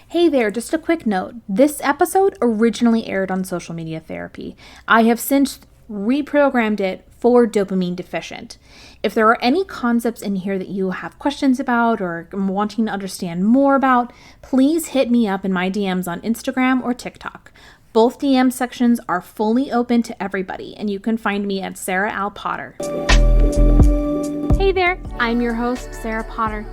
Hey there, just a quick note. This episode originally aired on Social Media Therapy. I have since reprogrammed it for dopamine deficient. If there are any concepts in here that you have questions about or wanting to understand more about, please hit me up in my DMs on Instagram or TikTok. Both DM sections are fully open to everybody, and you can find me at Sarah Al Potter. Hey there, I'm your host, Sarah Potter.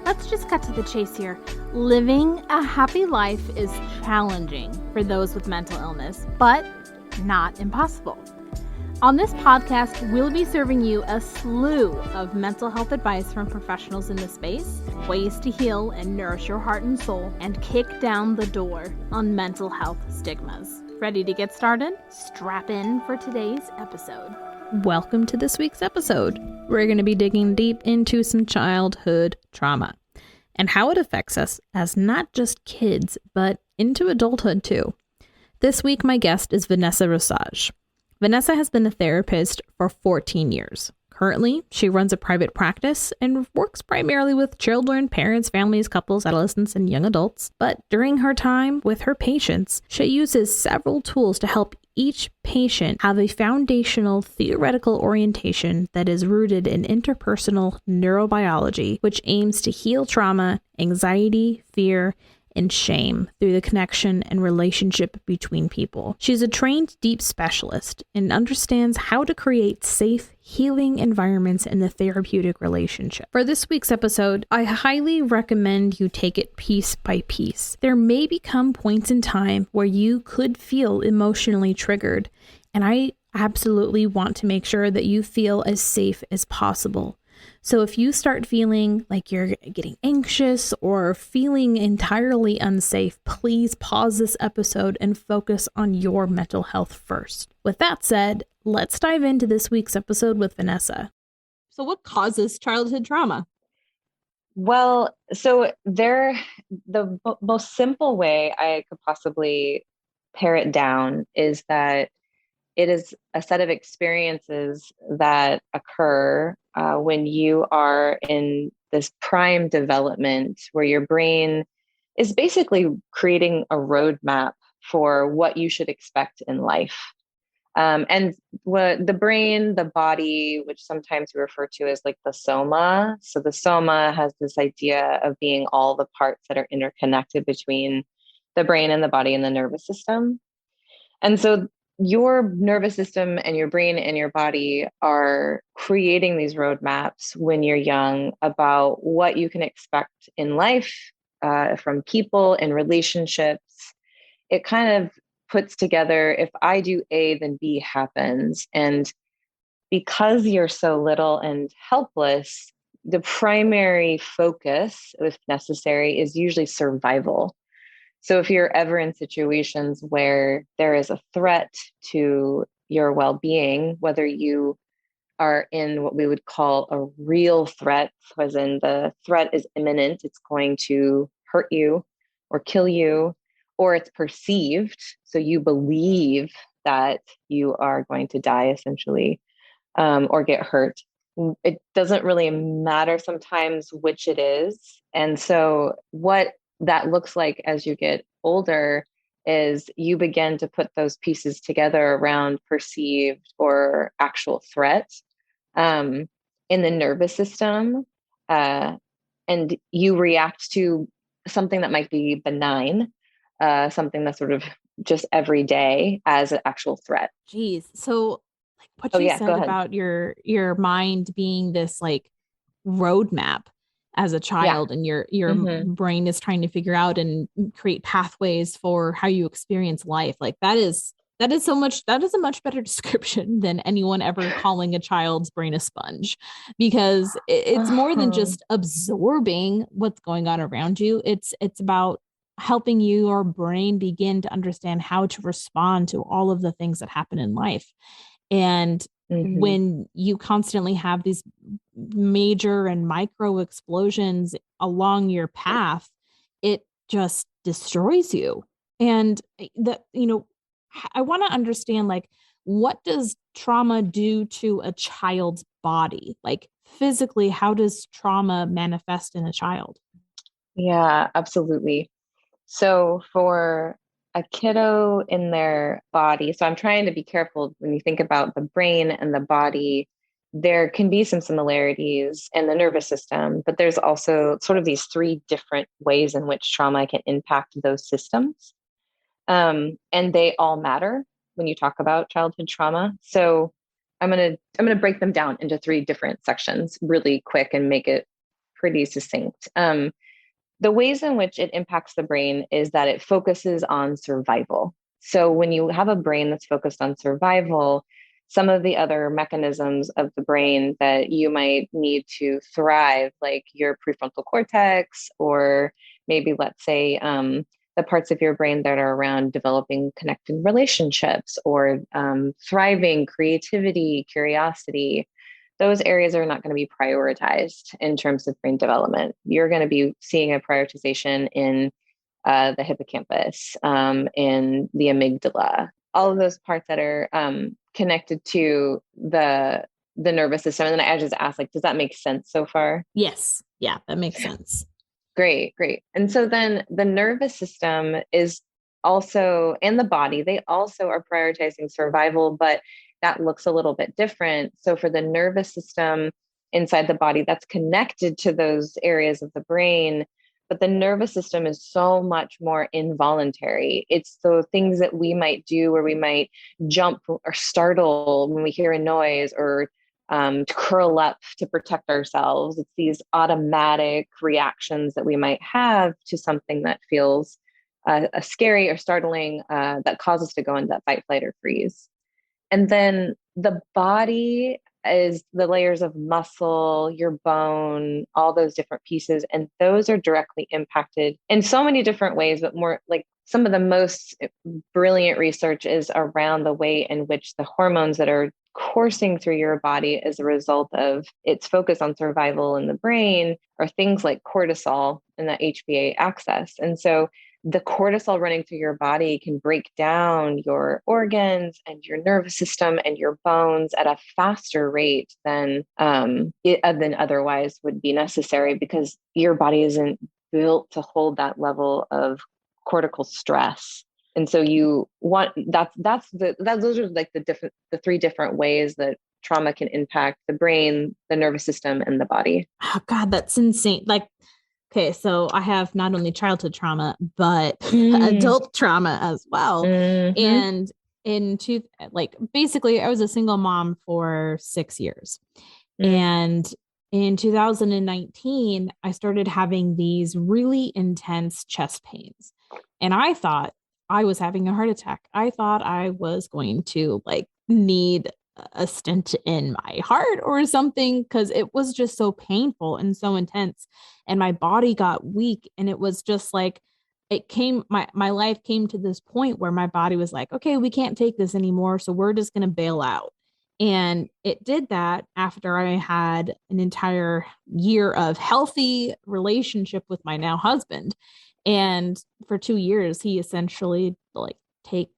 Let's just cut to the chase here. Living a happy life is challenging for those with mental illness, but not impossible. On this podcast, we'll be serving you a slew of mental health advice from professionals in the space, ways to heal and nourish your heart and soul, and kick down the door on mental health stigmas. Ready to get started? Strap in for today's episode. Welcome to this week's episode. We're going to be digging deep into some childhood trauma and how it affects us as not just kids, but into adulthood too. This week, my guest is Vanessa Rosage. Vanessa has been a therapist for 14 years. Currently, she runs a private practice and works primarily with children, parents, families, couples, adolescents, and young adults. But during her time with her patients, she uses several tools to help each patient have a foundational theoretical orientation that is rooted in interpersonal neurobiology, which aims to heal trauma, anxiety, fear, and shame through the connection and relationship between people. She's a trained deep specialist and understands how to create safe, healing environments in the therapeutic relationship. For this week's episode, I highly recommend you take it piece by piece. There may become points in time where you could feel emotionally triggered, and I absolutely want to make sure that you feel as safe as possible. So if you start feeling like you're getting anxious or feeling entirely unsafe, please pause this episode and focus on your mental health first. With that said, let's dive into this week's episode with Vanessa. So what causes childhood trauma? Well, so the most simple way I could possibly pare it down is that it is a set of experiences that occur when you are in this prime development where your brain is basically creating a roadmap for what you should expect in life. And what the brain, the body, which sometimes we refer to as like the soma. So the soma has this idea of being all the parts that are interconnected between the brain and the body and the nervous system. And so your nervous system and your brain and your body are creating these roadmaps when you're young about what you can expect in life, from people and relationships. It kind of puts together, if I do A, then B happens. And because you're so little and helpless, the primary focus, if necessary, is usually survival. So if you're ever in situations where there is a threat to your well-being, whether you are in what we would call a real threat, as in the threat is imminent, it's going to hurt you or kill you, or it's perceived, so you believe that you are going to die essentially, or get hurt. It doesn't really matter sometimes which it is. And so what that looks like as you get older is you begin to put those pieces together around perceived or actual threat in the nervous system, and you react to something that might be benign, something that's sort of just every day as an actual threat. Geez. So like what you said about your mind being this like roadmap as a child, and your brain is trying to figure out and create pathways for how you experience life. Like that is a much better description than anyone ever calling a child's brain a sponge, because it's more than just absorbing what's going on around you. It's about helping your brain begin to understand how to respond to all of the things that happen in life. And when you constantly have these major and micro explosions along your path, it just destroys you. And I want to understand, like, what does trauma do to a child's body? Like physically, how does trauma manifest in a child? Yeah, absolutely. So for a kiddo in their body, so I'm trying to be careful when you think about the brain and the body, there can be some similarities in the nervous system, but there's also sort of these three different ways in which trauma can impact those systems. And they all matter when you talk about childhood trauma. So I'm gonna break them down into three different sections really quick and make it pretty succinct. The ways in which it impacts the brain is that it focuses on survival. So when you have a brain that's focused on survival, some of the other mechanisms of the brain that you might need to thrive, like your prefrontal cortex, or maybe let's say the parts of your brain that are around developing connected relationships or thriving, creativity, curiosity, those areas are not going to be prioritized in terms of brain development. You're going to be seeing a prioritization in the hippocampus, in the amygdala, all of those parts that are connected to the nervous system. And then I just asked, like, does that make sense so far? Yes. Yeah, that makes sense. Great, great. And so then the nervous system is also, and the body, they also are prioritizing survival, but that looks a little bit different. So for the nervous system inside the body, that's connected to those areas of the brain, but the nervous system is so much more involuntary. It's the things that we might do where we might jump or startle when we hear a noise, or to curl up to protect ourselves. It's these automatic reactions that we might have to something that feels scary or startling, that cause us to go into that fight, flight, or freeze. And then the body is the layers of muscle, your bone, all those different pieces. And those are directly impacted in so many different ways, but more like some of the most brilliant research is around the way in which the hormones that are coursing through your body as a result of its focus on survival in the brain are things like cortisol and that HPA axis. And so the cortisol running through your body can break down your organs and your nervous system and your bones at a faster rate than otherwise would be necessary, because your body isn't built to hold that level of cortical stress. And so you want those are like the three different ways that trauma can impact the brain, the nervous system, and the body. Oh God, that's insane. Like, okay, so I have not only childhood trauma, but Mm, adult trauma as well. hmm And like basically I was a single mom for 6 years. mm, And in 2019, I started having these really intense chest pains. And I thought I was having a heart attack. I thought I was going to like need a stent in my heart or something, because it was just so painful and so intense. And my body got weak. And it was just like, my life came to this point where my body was like, okay, we can't take this anymore. So we're just going to bail out. And it did that after I had an entire year of healthy relationship with my now husband. And for 2 years, he essentially like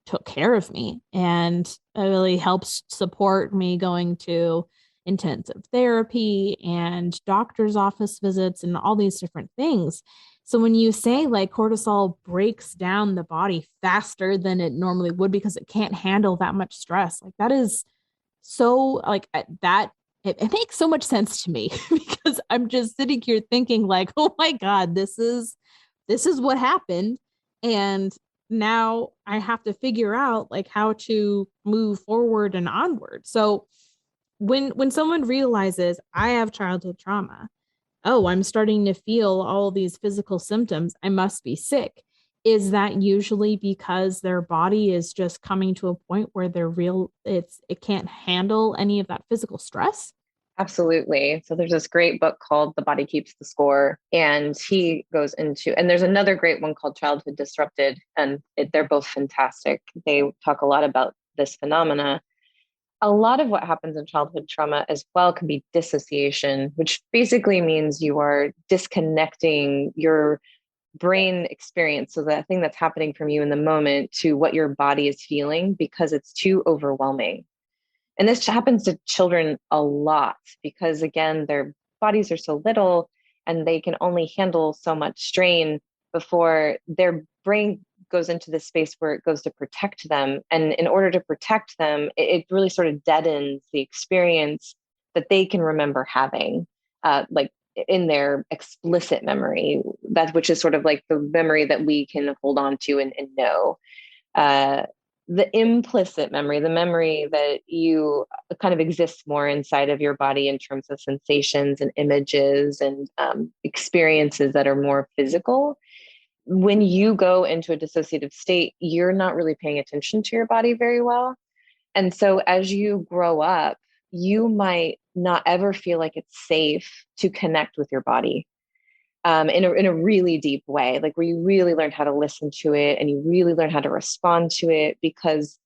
took care of me and really helps support me going to intensive therapy and doctor's office visits and all these different things. So when you say like cortisol breaks down the body faster than it normally would because it can't handle that much stress, like that is so like that it makes so much sense to me because I'm just sitting here thinking like, oh my God, this is what happened. And now I have to figure out like how to move forward and onward. So when someone realizes I have childhood trauma, oh, I'm starting to feel all these physical symptoms, I must be sick. Is that usually because their body is just coming to a point where it can't handle any of that physical stress? Absolutely. So there's this great book called The Body Keeps the Score, and he goes into, and there's another great one called Childhood Disrupted, and they're both fantastic. They talk a lot about this phenomena. A lot of what happens in childhood trauma as well can be dissociation, which basically means you are disconnecting your brain experience, so that thing that's happening from you in the moment, to what your body is feeling, because it's too overwhelming. And this happens to children a lot because, again, their bodies are so little and they can only handle so much strain. before their brain goes into the space where it goes to protect them. And in order to protect them, it really sort of deadens the experience that they can remember having, like in their explicit memory, that which is sort of like the memory that we can hold on to and know. Uh, the implicit memory, the memory that you kind of exists more inside of your body in terms of sensations and images and experiences that are more physical. When you go into a dissociative state, you're not really paying attention to your body very well. And so as you grow up, you might not ever feel like it's safe to connect with your body in a really deep way, like where you really learn how to listen to it and you really learn how to respond to it, because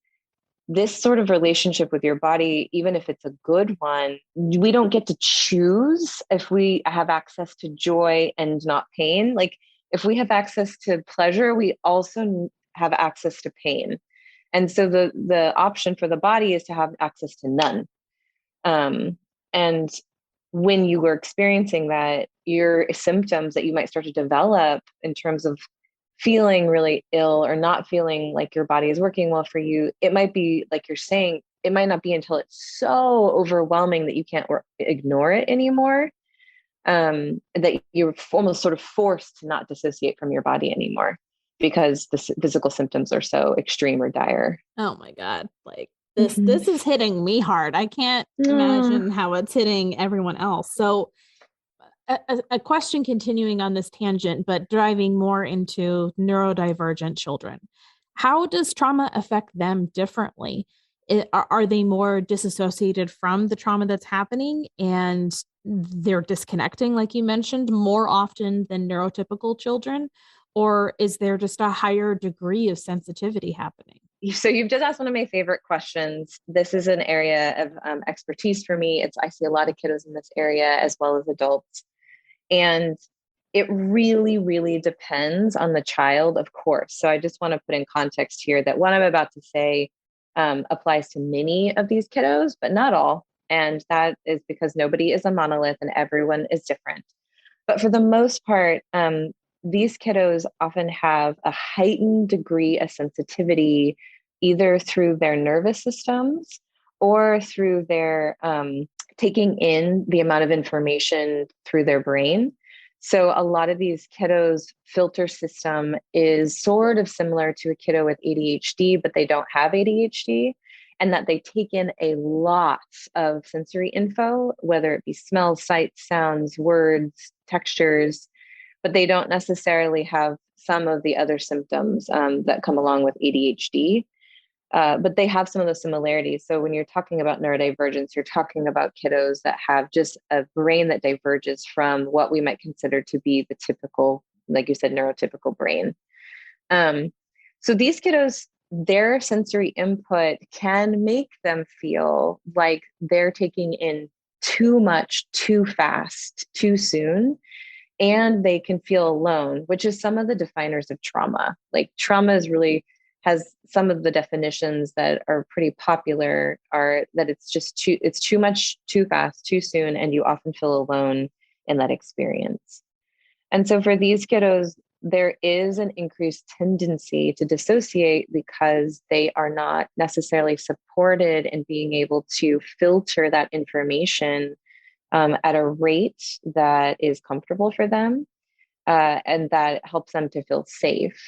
this sort of relationship with your body, even if it's a good one, we don't get to choose if we have access to joy and not pain. Like if we have access to pleasure, we also have access to pain. And so the option for the body is to have access to none. And when you were experiencing that, your symptoms that you might start to develop in terms of feeling really ill or not feeling like your body is working well for you, it might be like you're saying, it might not be until it's so overwhelming that you can't ignore it anymore, that you're almost sort of forced to not dissociate from your body anymore because the physical symptoms are so extreme or dire. Oh my God. Like this is hitting me hard. I can't imagine how it's hitting everyone else. So a question continuing on this tangent, but driving more into neurodivergent children. How does trauma affect them differently? Are they more disassociated from the trauma that's happening and they're disconnecting, like you mentioned, more often than neurotypical children? Or is there just a higher degree of sensitivity happening? So you've just asked one of my favorite questions. This is an area of expertise for me. I see a lot of kiddos in this area as well as adults. And it really, really depends on the child, of course. So I just want to put in context here that what I'm about to say applies to many of these kiddos, but not all. And that is because nobody is a monolith and everyone is different. But for the most part, these kiddos often have a heightened degree of sensitivity, either through their nervous systems or through their taking in the amount of information through their brain. So a lot of these kiddos' filter system is sort of similar to a kiddo with ADHD, but they don't have ADHD, and that they take in a lot of sensory info, whether it be smells, sights, sounds, words, textures, but they don't necessarily have some of the other symptoms that come along with ADHD. But they have some of those similarities. So when you're talking about neurodivergence, you're talking about kiddos that have just a brain that diverges from what we might consider to be the typical, like you said, neurotypical brain. So these kiddos, their sensory input can make them feel like they're taking in too much, too fast, too soon. And they can feel alone, which is some of the definers of trauma. Like trauma is really has some of the definitions that are pretty popular are that it's too much, too fast, too soon, and you often feel alone in that experience. And so for these kiddos, there is an increased tendency to dissociate because they are not necessarily supported in being able to filter that information at a rate that is comfortable for them and that helps them to feel safe.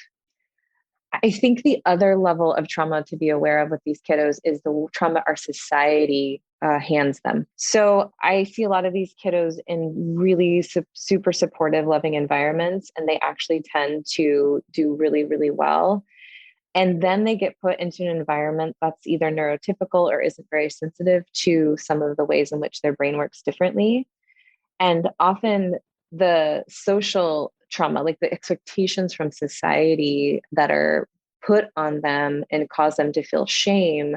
I think the other level of trauma to be aware of with these kiddos is the trauma our society hands them. So I see a lot of these kiddos in really super supportive, loving environments, and they actually tend to do really, really well. And then they get put into an environment that's either neurotypical or isn't very sensitive to some of the ways in which their brain works differently. And often the social trauma, like the expectations from society that are put on them and cause them to feel shame,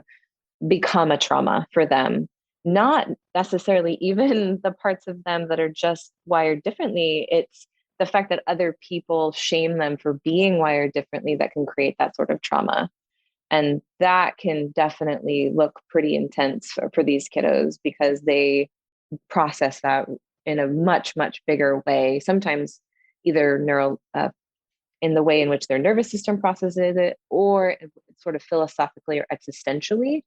become a trauma for them. Not necessarily even the parts of them that are just wired differently. It's the fact that other people shame them for being wired differently that can create that sort of trauma. And that can definitely look pretty intense for these kiddos because they process that in a much, much bigger way, sometimes either in the way in which their nervous system processes it, or sort of philosophically or existentially,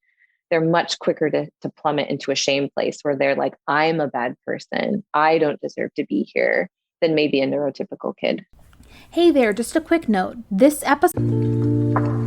they're much quicker to plummet into a shame place where they're like, I'm a bad person, I don't deserve to be here, than maybe a neurotypical kid. Hey there, just a quick note. This episode